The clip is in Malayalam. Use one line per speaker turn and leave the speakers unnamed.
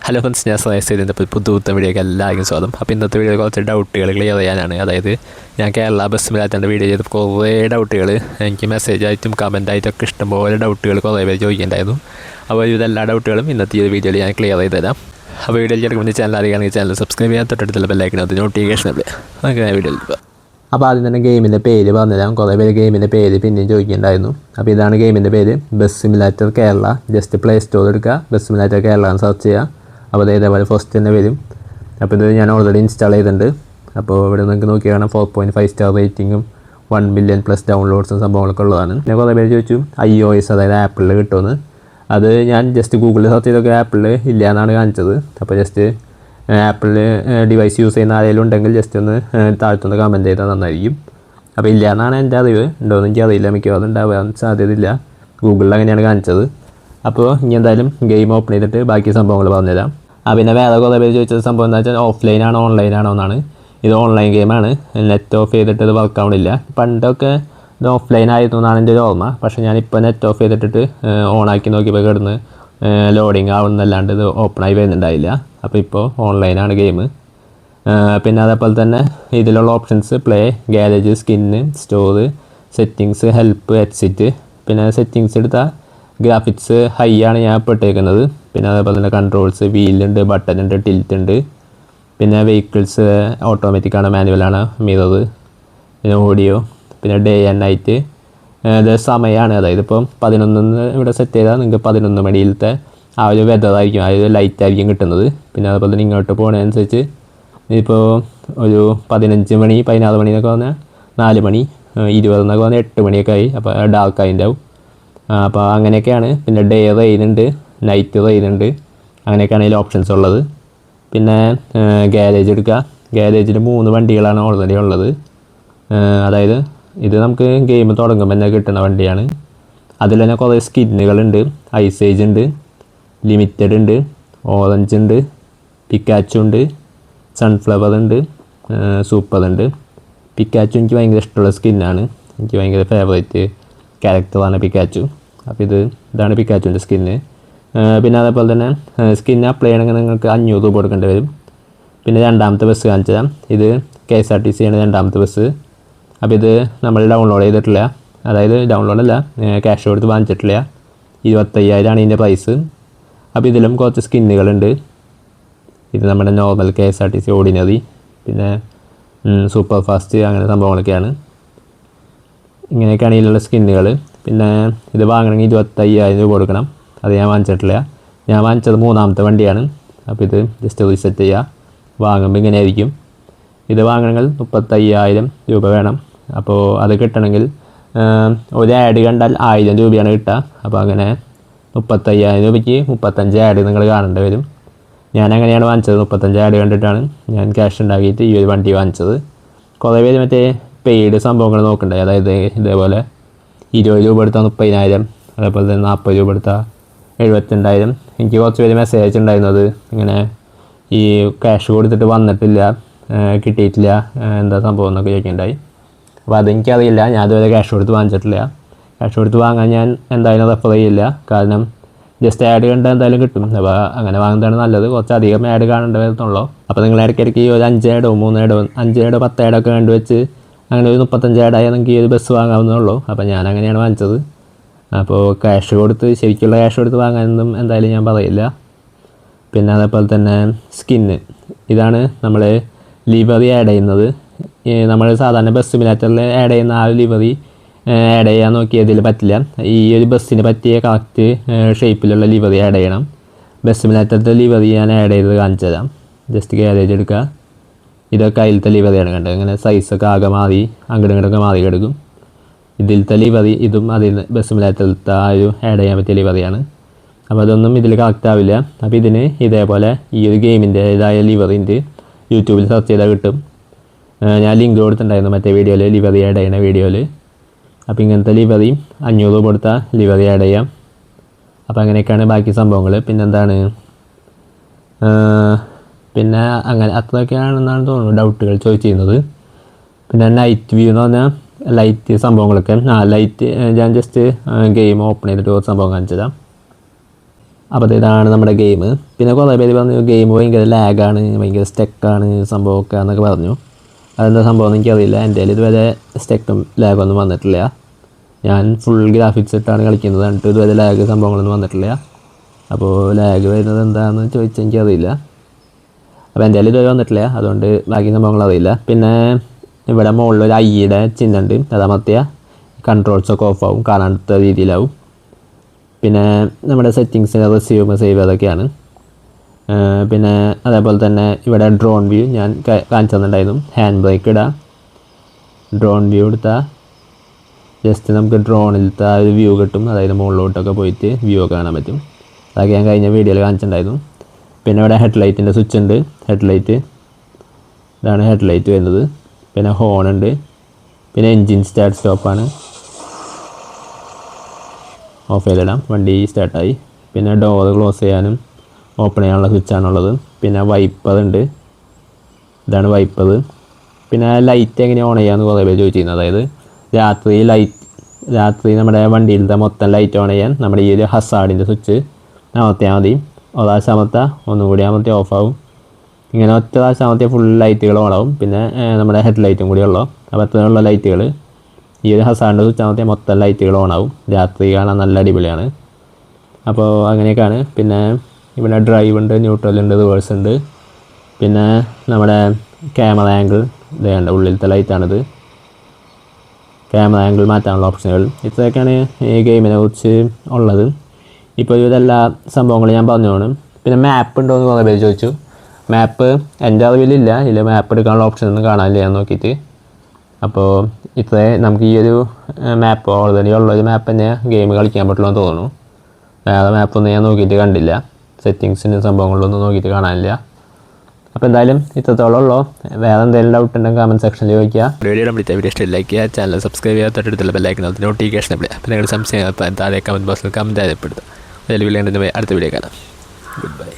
ഹലോ ഫ്രണ്ട്സ്, ഞാൻ സയൻസിൻ്റെ പുതുത്ത വീഡിയോക്ക് എല്ലാവർക്കും സ്വാഗതം. അപ്പോൾ ഇന്നത്തെ വീഡിയോ കുറച്ച് ഡൗട്ടുകൾ ക്ലിയർ ചെയ്യാനാണ്. അതായത് ഞാൻ കേരള ബസ് മിലാറ്റൻ്റെ വീഡിയോ ചെയ്ത് കുറേ ഡൗട്ടുകൾ എനിക്ക് മെസ്സേജായിട്ടും കമൻറ്റായിട്ടൊക്കെ ഇഷ്ടംപോലെ ഡൗട്ടുകൾ കുറേ പേര് ചോദിക്കേണ്ടായിരുന്നു. അപ്പോൾ ഇതെല്ലാ ഡൗട്ടുകളും ഇന്നത്തെ ഈ വീഡിയോയിൽ ഞാൻ ക്ലിയർ ചെയ്ത് തരാം. അപ്പോൾ വീഡിയോയിൽ ചേർക്കുമ്പോൾ ചാനൽ അറിയുകയാണെങ്കിൽ ചാനൽ സബ്സ്ക്രൈബ് ചെയ്യാൻ തൊട്ടടുത്തുള്ള ബെല്ലൈക്കനകത്ത് നോട്ടിഫിക്കേഷൻ ഉണ്ട്. അങ്ങനെ വീഡിയോയിൽ ഇപ്പോൾ അപ്പോൾ ആദ്യം തന്നെ ഗെയിമിൻ്റെ പേര് പറഞ്ഞുതരാം. കുറേ പേര് ഗെയിമിൻ്റെ പേര് പിന്നെയും ചോദിക്കേണ്ടായിരുന്നു. അപ്പോൾ ഇതാണ് ഗെയിമിൻ്റെ പേര്, bus simulator Kerala. Just play store എടുക്കുക, ബസ് സിമുലേറ്റർ കേരള എന്ന് സെർച്ച് ചെയ്യുക. അപ്പോൾ ഇതേപോലെ ഫസ്റ്റ് തന്നെ വരും. അപ്പോൾ ഇത് ഞാൻ ഓൾറെഡി ഇൻസ്റ്റാൾ ചെയ്തിട്ടുണ്ട്. അപ്പോൾ ഇവിടെ നിങ്ങൾക്ക് നോക്കി കാണാം 4.5 സ്റ്റാർ റേറ്റിങ്ങും 1 മില്യൺ പ്ലസ് ഡൗൺലോഡ്സും സംഭവങ്ങളൊക്കെ ഉള്ളതാണ്. പിന്നെ കുറേ പേര് ചോദിച്ചു iOS അതായത് ആപ്പിളിൽ കിട്ടുമെന്ന്. അത് ഞാൻ ജസ്റ്റ് ഗൂഗിളിൽ സെർച്ച് ചെയ്തൊക്കെ ആപ്പിളിൽ ഇല്ല എന്നാണ് കാണിച്ചത്. അപ്പോൾ ജസ്റ്റ് ആപ്പിൾ ഡിവൈസ് യൂസ് ചെയ്യുന്ന ആരെങ്കിലും ഉണ്ടെങ്കിൽ ജസ്റ്റ് ഒന്ന് താഴ്ത്തുന്ന കമൻറ്റ് ചെയ്താൽ നന്നായിരിക്കും. അപ്പോൾ ഇല്ല എന്നാണ് എൻ്റെ അറിവ്. ഉണ്ടോയെന്ന് എനിക്ക് അറിയില്ല, മിക്കവാറും ഉണ്ടാവാൻ സാധ്യതയില്ല. ഗൂഗിളിൽ അങ്ങനെയാണ് കാണിച്ചത്. അപ്പോൾ ഇനി എന്തായാലും ഗെയിം ഓപ്പൺ ചെയ്തിട്ട് ബാക്കി സംഭവങ്ങൾ പറഞ്ഞുതരാം. പിന്നെ വേറെ കുറേ പേര് ചോദിച്ചത് സംഭവം എന്താ വെച്ചാൽ ഓഫ്ലൈൻ ആണോ ഓൺലൈൻ ആണോ എന്നാണ്. ഇത് ഓൺലൈൻ ഗെയിമാണ്. നെറ്റ് ഓഫ് ചെയ്തിട്ട് ഇത് വർക്ക് ആവണില്ല. പണ്ടൊക്കെ ഇത് ഓഫ്ലൈൻ ആയിരുന്നു എന്നാണ് എൻ്റെ ഒരു ഓർമ്മ. പക്ഷേ ഞാനിപ്പോൾ നെറ്റ് ഓഫ് ചെയ്തിട്ട് ഓണാക്കി നോക്കിയപ്പോൾ കിടന്ന് ലോഡിങ് ആവുന്നല്ലാണ്ട് ഇത് ഓപ്പണായി വരുന്നുണ്ടായില്ല. അപ്പോൾ ഇപ്പോൾ ഓൺലൈനാണ് ഗെയിം. പിന്നെ അതേപോലെ തന്നെ ഇതിലുള്ള options play, garage, skin, store, settings, help, exit. പിന്നെ സെറ്റിങ്സ് എടുത്താൽ ഗ്രാഫിക്സ് ഹൈ ആണ് ഞാൻ ഇപ്പോൾ ഇട്ടേക്കുന്നത്. പിന്നെ അതേപോലെ തന്നെ കൺട്രോൾസ്, വീലുണ്ട്, ബട്ടൺ ഉണ്ട്, ടിൽറ്റ് ഉണ്ട്. പിന്നെ വെഹിക്കിൾസ് ഓട്ടോമാറ്റിക്കാണ്, മാനുവലാണ്, മിറർ, പിന്നെ ഓഡിയോ, പിന്നെ ഡേ ആൻഡ് നൈറ്റ്. ഇത് സമയമാണ്, അതായത് ഇപ്പം 11 ഇവിടെ സെറ്റ് ചെയ്താൽ നിങ്ങൾക്ക് 11 മണിയിലത്തെ ആ ഒരു വെതറായിരിക്കും, ആ ഒരു ലൈറ്റ് ആയിരിക്കും കിട്ടുന്നത്. പിന്നെ അതുപോലെ തന്നെ ഇങ്ങോട്ട് പോകുന്നതനുസരിച്ച് ഇപ്പോൾ ഒരു 15 മണി 16 മണി എന്നൊക്കെ പറഞ്ഞാൽ 4 മണി, 20 എന്നൊക്കെ പറഞ്ഞാൽ 8 മണിയൊക്കെ ആയി. അപ്പോൾ ഡാർക്ക് ആയിട്ടുണ്ടാവും. അപ്പോൾ അങ്ങനെയൊക്കെയാണ്. പിന്നെ ഡേ റെയിനുണ്ട്, നൈറ്റ് റെയിനുണ്ട്. അങ്ങനെയൊക്കെയാണ് ഇതിൽ ഓപ്ഷൻസ് ഉള്ളത്. പിന്നെ ഗാരേജ് എടുക്കുക. ഗാരേജിൽ 3 വണ്ടികളാണ് ഓൾറെഡി ഉള്ളത്. അതായത് ഇത് നമുക്ക് ഗെയിം തുടങ്ങുമ്പോൾ തന്നെ കിട്ടുന്ന വണ്ടിയാണ്. അതിൽ തന്നെ കുറേ സ്കിന്നുകളുണ്ട്. ഐസ് ഏജ് ഉണ്ട്, ലിമിറ്റഡ് ഉണ്ട്, ഓറഞ്ച് ഉണ്ട്, പിക്കാച്ചു ഉണ്ട്, സൺഫ്ലവർ ഉണ്ട്, സൂപ്പർ ഉണ്ട്. പിക്കാച്ചു എനിക്ക് ഭയങ്കര ഇഷ്ടമുള്ള സ്കിന്നാണ്. എനിക്ക് ഭയങ്കര ഫേവറേറ്റ് ക്യാരക്ടറാണ് പിക്കാച്ചു. അപ്പോൾ ഇതാണ് പിക്കാച്ചുവിൻ്റെ സ്കിന്ന്. പിന്നെ അതേപോലെ തന്നെ സ്കിന്ന് അപ്ലൈ ചെയ്യണമെങ്കിൽ നിങ്ങൾക്ക് 500 രൂപ കൊടുക്കേണ്ടി വരും. പിന്നെ രണ്ടാമത്തെ ബസ് കാണിച്ചു തരാം. ഇത് KSRTC ആണ് രണ്ടാമത്തെ ബസ്. അപ്പോൾ ഇത് നമ്മൾ ഡൗൺലോഡ് ചെയ്തിട്ടില്ല, അതായത് ഡൗൺലോഡല്ല, ക്യാഷ് കൊടുത്ത് വാങ്ങിച്ചിട്ടില്ല. 25,000 ആണ് ഇതിൻ്റെ പ്രൈസ്. അപ്പോൾ ഇതിലും കുറച്ച് സ്കിന്നുകളുണ്ട്. ഇത് നമ്മുടെ നോർമൽ KSRTC ഓർഡിനറി, പിന്നെ സൂപ്പർ ഫാസ്റ്റ്, അങ്ങനെ സംഭവങ്ങളൊക്കെയാണ്. ഇങ്ങനെയൊക്കെയാണ് ഇതിലുള്ള സ്കിന്നുകൾ. പിന്നെ ഇത് വാങ്ങണമെങ്കിൽ 25,000 രൂപ കൊടുക്കണം. അത് ഞാൻ വാങ്ങിച്ചിട്ടില്ല. ഞാൻ വാങ്ങിച്ചത് 3ാമത്തെ വണ്ടിയാണ്. അപ്പോൾ ഇത് ജസ്റ്റ് റീസെറ്റ് ചെയ്യുക. വാങ്ങുമ്പോൾ ഇങ്ങനെ ആയിരിക്കും. ഇത് വാങ്ങണമെങ്കിൽ 35,000 രൂപ വേണം. അപ്പോൾ അത് കിട്ടണമെങ്കിൽ ഒരു ആഡ് കണ്ടാൽ 1000 രൂപയാണ് കിട്ടുക. അപ്പോൾ അങ്ങനെ 35,000 രൂപയ്ക്ക് 35 ആഡ് നിങ്ങൾ കാണേണ്ടി വരും. ഞാൻ അങ്ങനെയാണ് വാങ്ങിച്ചത്. 35 ആഡ് കണ്ടിട്ടാണ് ഞാൻ ക്യാഷ് ഉണ്ടാക്കിയിട്ട് ഈ ഒരു വണ്ടി വാങ്ങിച്ചത്. കുറേ പേര് മറ്റേ പെയ്ഡ് സംഭവങ്ങൾ നോക്കണ്ടേ, അതായത് ഇതേപോലെ 20 രൂപ എടുത്താൽ 30,000, അതേപോലെ തന്നെ 40 രൂപ എടുത്താൽ 72,000. എനിക്ക് കുറച്ച് പേര് മെസ്സേജ് അയച്ചിട്ടുണ്ടായിരുന്നത് ഇങ്ങനെ ഈ ക്യാഷ് കൊടുത്തിട്ട് വന്നിട്ടില്ല, കിട്ടിയിട്ടില്ല, എന്താ സംഭവം എന്നൊക്കെ ചോദിക്കുകയുണ്ടായി. അപ്പോൾ അതെനിക്കറിയില്ല, ഞാൻ അതുവരെ ക്യാഷ് കൊടുത്ത് വാങ്ങിച്ചിട്ടില്ല. ക്യാഷ് കൊടുത്ത് വാങ്ങാൻ ഞാൻ എന്തായാലും റെഫർ ചെയ്യില്ല. കാരണം ജസ്റ്റ് ആഡ് കണ്ടാൽ എന്തായാലും കിട്ടും. അപ്പോൾ അങ്ങനെ വാങ്ങുന്നതാണ് നല്ലത്. കുറച്ചധികം ആഡ് കാണേണ്ടി വരുന്നുള്ളൂ. അപ്പോൾ നിങ്ങൾ ഇടയ്ക്കിടയ്ക്ക് ഒരു 5 ആഡോ 3 ആഡോ 5 ആഡോ 10 ആഡൊക്കെ കണ്ടു വെച്ച് അങ്ങനെ ഒരു 35 ആഡായാൽ നിങ്ങൾക്ക് ഈ ഒരു ബസ് വാങ്ങാവുന്നതുള്ളൂ. അപ്പോൾ ഞാൻ അങ്ങനെയാണ് വാങ്ങിച്ചത്. അപ്പോൾ ക്യാഷ് കൊടുത്ത് ശരിക്കുള്ള ക്യാഷ് കൊടുത്ത് വാങ്ങാനൊന്നും എന്തായാലും ഞാൻ പറയില്ല. പിന്നെ അതേപോലെ തന്നെ സ്കിന്ന്, ഇതാണ് നമ്മൾ ലിവറി ആഡ് ചെയ്യുന്നത്. നമ്മൾ സാധാരണ ബസ് സിമുലേറ്ററിൽ ആഡ് ചെയ്യുന്ന ആ ഒരു ലിവറി ആഡ് ചെയ്യാൻ നോക്കിയതിൽ പറ്റില്ല. ഈ ഒരു ബസ്സിന് പറ്റിയ കറക്റ്റ് ഷേപ്പിലുള്ള ലിവറി ആഡ് ചെയ്യണം. ബസ് സിമുലേറ്ററിൻ്റെ ലിവറി ഞാൻ ആഡ് ചെയ്ത് കാണിച്ചു തരാം. ജസ്റ്റ് ഗാരേജ് എടുക്കുക. ഇതൊക്കെ അതിലത്തെ ലിവറിയാണ് കണ്ടത്. ഇങ്ങനെ സൈസൊക്കെ ആകെ മാറി അങ്ങോട്ടും ഇങ്ങോട്ടൊക്കെ മാറി കിടക്കും. ഇതിലത്തെ ലിവറി ഇതും അതിൽ ബസ് സിമുലേറ്ററിലത്തെ ആ ഒരു ആഡ് ചെയ്യാൻ പറ്റിയ ലിവറിയാണ്. അപ്പോൾ അതൊന്നും ഇതിൽ കറക്റ്റ് ആവില്ല. അപ്പോൾ ഇതിന് ഇതേപോലെ ഈ ഒരു ഗെയിമിൻ്റേതായ ലിവറിൻ്റെ യൂട്യൂബിൽ സെർച്ച് ചെയ്താൽ കിട്ടും. ഞാൻ ലിങ്ക് കൊടുത്തിട്ടുണ്ടായിരുന്നു മറ്റേ വീഡിയോയിൽ, ലിവറി ആഡ് ചെയ്യുന്ന വീഡിയോയിൽ. അപ്പോൾ ഇങ്ങനത്തെ ലിവറിയും 500 രൂപ കൊടുത്താൽ ലിവറി ആഡ് ചെയ്യാം. അപ്പോൾ അങ്ങനെയൊക്കെയാണ് ബാക്കി സംഭവങ്ങൾ. പിന്നെന്താണ്, പിന്നെ അങ്ങനെ അത്രയൊക്കെയാണെന്നാണ് തോന്നുന്നു ഡൗട്ടുകൾ ചോദിച്ചിരുന്നത്. പിന്നെ നൈറ്റ് വ്യൂ എന്ന് പറഞ്ഞാൽ ലൈറ്റ് സംഭവങ്ങളൊക്കെ, ലൈറ്റ് ഞാൻ ജസ്റ്റ് ഗെയിം ഓപ്പൺ ചെയ്തിട്ട് ഒരു സംഭവം കാണിച്ചു തരാം. അപ്പോൾ ഇതാണ് നമ്മുടെ ഗെയിം. പിന്നെ കുറേ പേര് പറഞ്ഞു ഗെയിം ഭയങ്കര ലാഗാണ്, ഭയങ്കര സ്റ്റക്കാണ് സംഭവമൊക്കെ എന്നൊക്കെ പറഞ്ഞു. അതെന്താ സംഭവം എന്ന് എനിക്കറിയില്ല. എൻ്റെ കയ്യിൽ ഇതുവരെ സ്റ്റക്കും ലാഗൊന്നും വന്നിട്ടില്ല. ഞാൻ ഫുൾ ഗ്രാഫിക്സ് ഇട്ടാണ് കളിക്കുന്നത്, എന്നിട്ട് ഇതുവരെ ലാഗ് സംഭവങ്ങളൊന്നും വന്നിട്ടില്ല. അപ്പോൾ ലാഗ് വരുന്നത് എന്താണെന്ന് ചോദിച്ചാൽ എനിക്കറിയില്ല. അപ്പോൾ എൻ്റെ കയ്യിൽ ഇതുവരെ വന്നിട്ടില്ല, അതുകൊണ്ട് ബാക്കി സംഭവങ്ങൾ അറിയില്ല. പിന്നെ ഇവിടെ മുകളിൽ ഒരു ഐയുടെ ചിഹ്നമുണ്ട്, അതമർത്തിയ കൺട്രോൾസൊക്കെ ഓഫാവും, കാണാത്ത രീതിയിലാവും. പിന്നെ നമ്മുടെ സെറ്റിങ്സ് റിസ്യൂം സേവ് അതൊക്കെയാണ്. പിന്നെ അതേപോലെ തന്നെ ഇവിടെ ഡ്രോൺ വ്യൂ ഞാൻ കാണിച്ചു തന്നിട്ടുണ്ടായിരുന്നു. ഹാൻഡ് ബ്രേക്ക് ഇടാം, ഡ്രോൺ വ്യൂ എടുത്താൽ ജസ്റ്റ് നമുക്ക് ഡ്രോണിലത്തെ ആ ഒരു വ്യൂ കിട്ടും. അതായത് മുകളിലോട്ടൊക്കെ പോയിട്ട് വ്യൂ ഒക്കെ കാണാൻ പറ്റും. അതൊക്കെ ഞാൻ കഴിഞ്ഞ വീഡിയോയിൽ കാണിച്ചിട്ടുണ്ടായിരുന്നു. പിന്നെ ഇവിടെ ഹെഡ്ലൈറ്റിൻ്റെ സ്വിച്ച് ഉണ്ട്, ഹെഡ്ലൈറ്റ് ഇതാണ് ഹെഡ്ലൈറ്റ് വരുന്നത്. പിന്നെ ഹോൺ ഉണ്ട്, പിന്നെ എൻജിൻ സ്റ്റാർട്ട് സ്റ്റോപ്പാണ്, ഓഫ് ചെയ്തിടാം, വണ്ടി സ്റ്റാർട്ടായി. പിന്നെ ഡോറ് ക്ലോസ് ചെയ്യാനും ഓപ്പൺ ചെയ്യാനുള്ള സ്വിച്ചാണുള്ളത്. പിന്നെ വൈപ്പർ ഉണ്ട്, ഇതാണ് വൈപ്പർ. പിന്നെ ലൈറ്റ് എങ്ങനെ ഓൺ ചെയ്യാമെന്ന് കുറേ പേര് ചോദിച്ചിരുന്നു. അതായത് രാത്രി നമ്മുടെ വണ്ടിയിലത്തെ മൊത്തം ലൈറ്റ് ഓൺ ചെയ്യാൻ നമ്മുടെ ഈ ഒരു ഹസാർഡിൻ്റെ സ്വിച്ച് അമർത്തിയാൽ മതി. ഒരാഴ്ച അമർത്താൽ ഒന്നുകൂടി അമർത്തി ഓഫാവും. ഇങ്ങനെ ഒറ്റ പ്രാവശ്യം അമർത്തിയാൽ ഫുൾ ലൈറ്റുകൾ ഓണാവും. പിന്നെ നമ്മുടെ ഹെഡ് ലൈറ്റും കൂടി ഉള്ളൂ. അപ്പോൾ അത്രയുള്ള ലൈറ്റുകൾ ഈ ഒരു ഹസാറിൻ്റെ സ്വിച്ച് അമർത്തിയാൽ മൊത്തം ലൈറ്റുകൾ ഓണാവും. രാത്രി കാണാൻ നല്ല അടിപൊളിയാണ്. അപ്പോൾ അങ്ങനെയൊക്കെയാണ്. പിന്നെ ഇവിടെ ഡ്രൈവ് ഉണ്ട്, ന്യൂട്രൽ ഉണ്ട്, റിവേഴ്സ് ഉണ്ട്. പിന്നെ നമ്മുടെ ക്യാമറ ആംഗിൾ ഇതേണ്ട ഉള്ളിലത്തെ ലൈറ്റാണിത്. ക്യാമറ ആംഗിൾ മാറ്റാനുള്ള ഓപ്ഷനുകൾ ഇത്രയൊക്കെയാണ് ഈ ഗെയിമിനെ കുറിച്ച് ഉള്ളത്. ഇപ്പോൾ ഇതെല്ലാ സംഭവങ്ങളും ഞാൻ പറഞ്ഞതാണ്. പിന്നെ മാപ്പ് ഉണ്ടോ എന്ന് കുറേ പേര് ചോദിച്ചു. മാപ്പ് എൻ്റെ അറിവിലില്ല, ഇല്ല മാപ്പ് എടുക്കാനുള്ള ഓപ്ഷനൊന്നും കാണാനില്ല ഞാൻ നോക്കിയിട്ട്. അപ്പോൾ ഇത്രേ നമുക്ക് ഈ ഒരു മാപ്പ് ഓൾറെഡി ഉള്ളൊരു മാപ്പ് തന്നെ ഗെയിം കളിക്കാൻ പറ്റുള്ളൂ എന്ന് തോന്നുന്നു. വേറെ മാപ്പൊന്നും ഞാൻ നോക്കിയിട്ട് കണ്ടില്ല, സെറ്റിങ്സിൻ്റെ സംഭവങ്ങളിലൊന്നും നോക്കിയിട്ട് കാണാനില്ല. അപ്പോൾ എന്തായാലും ഇത്രത്തോളം ഉള്ളൂ. വേറെ എന്തെങ്കിലും ഡൗട്ട് ഉണ്ടെങ്കിൽ കമൻറ്റ് സെക്ഷനിൽ ചോദിക്കുക. വീഡിയോ ഇഷ്ടം ലൈക്ക് ചെയ്യുക, ചാനൽ സബ്സ്ക്രൈബ് ചെയ്യുക, തൊട്ടടുത്തുള്ള ബെല്ലൈക്കൻ നോട്ടിഫിക്കേഷൻ അപ്പോൾ നിങ്ങളുടെ സംശയം താഴെ കമൻറ്റ് ബോക്സിൽ കമൻറ്റ് രേഖപ്പെടുത്തുക. അടുത്ത വീഡിയോ കാണാം. Good bye.